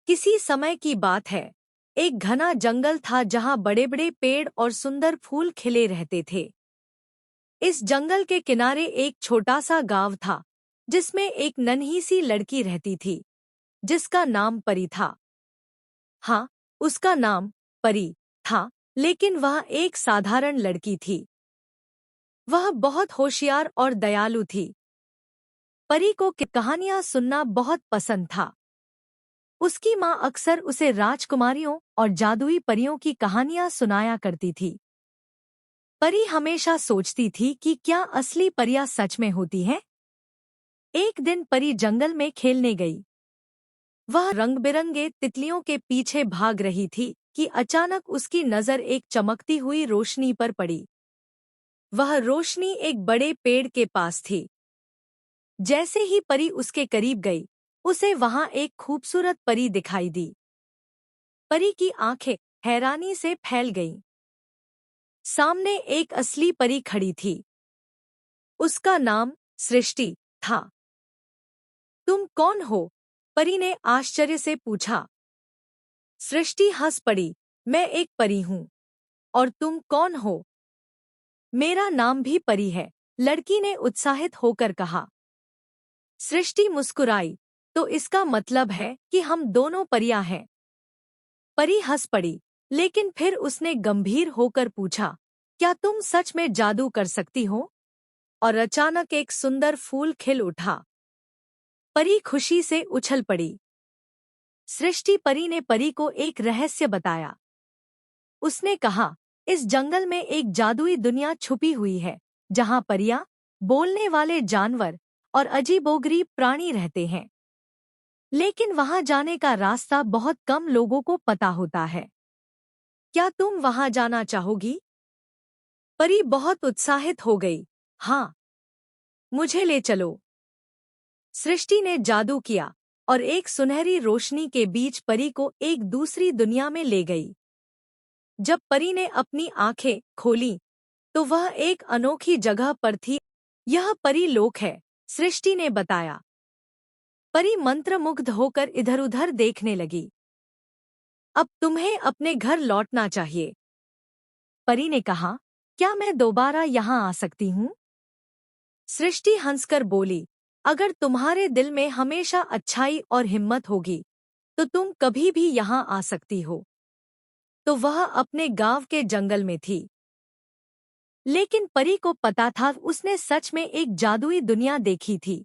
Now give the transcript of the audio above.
किसी समय की बात है। एक घना जंगल था जहां बड़े बड़े पेड़ और सुंदर फूल खिले रहते थे। इस जंगल के किनारे एक छोटा सा गांव था जिसमें एक नन्ही सी लड़की रहती थी जिसका नाम परी था। हाँ, उसका नाम परी था, लेकिन वह एक साधारण लड़की थी। वह बहुत होशियार और दयालु थी। परी को कहानियां सुनना बहुत पसंद था। उसकी माँ अक्सर उसे राजकुमारियों और जादुई परियों की कहानियां सुनाया करती थी। परी हमेशा सोचती थी कि क्या असली परियां सच में होती हैं? एक दिन परी जंगल में खेलने गई। वह रंग-बिरंगे तितलियों के पीछे भाग रही थी कि अचानक उसकी नजर एक चमकती हुई रोशनी पर पड़ी। वह रोशनी एक बड़े पेड़ के पास थी। जैसे ही परी उसके करीब गई, उसे वहां एक खूबसूरत परी दिखाई दी। परी की आंखें हैरानी से फैल गईं। सामने एक असली परी खड़ी थी। उसका नाम सृष्टि था। तुम कौन हो? परी ने आश्चर्य से पूछा। सृष्टि हंस पड़ी। मैं एक परी हूँ। और तुम कौन हो? मेरा नाम भी परी है, लड़की ने उत्साहित होकर कहा। सृष्टि मुस्कुराई। तो इसका मतलब है कि हम दोनों परियां हैं। परी हंस पड़ी, लेकिन फिर उसने गंभीर होकर पूछा, क्या तुम सच में जादू कर सकती हो? और अचानक एक सुंदर फूल खिल उठा। परी खुशी से उछल पड़ी। सृष्टि परी ने परी को एक रहस्य बताया। उसने कहा, इस जंगल में एक जादुई दुनिया छुपी हुई है, जहां परियां, बोलने वाले जानवर और अजीबोगरीब प्राणी रहते हैं। लेकिन वहां जाने का रास्ता बहुत कम लोगों को पता होता है। क्या तुम वहां जाना चाहोगी? परी बहुत उत्साहित हो गई। हाँ, मुझे ले चलो। सृष्टि ने जादू किया और एक सुनहरी रोशनी के बीच परी को एक दूसरी दुनिया में ले गई। जब परी ने अपनी आंखें खोली, तो वह एक अनोखी जगह पर थी। यह परी लोक है, सृष्टि ने बताया। परी मंत्रमुग्ध होकर इधर-उधर देखने लगी। अब तुम्हें अपने घर लौटना चाहिए। परी ने कहा, क्या मैं दोबारा यहाँ आ सकती हूँ? सृष्टि हंसकर बोली, अगर तुम्हारे दिल में हमेशा अच्छाई और हिम्मत होगी, तो तुम कभी भी यहाँ आ सकती हो। तो वह अपने गांव के जंगल में थी। लेकिन परी को पता था उसने सच में एक जादुई दुनिया देखी थी।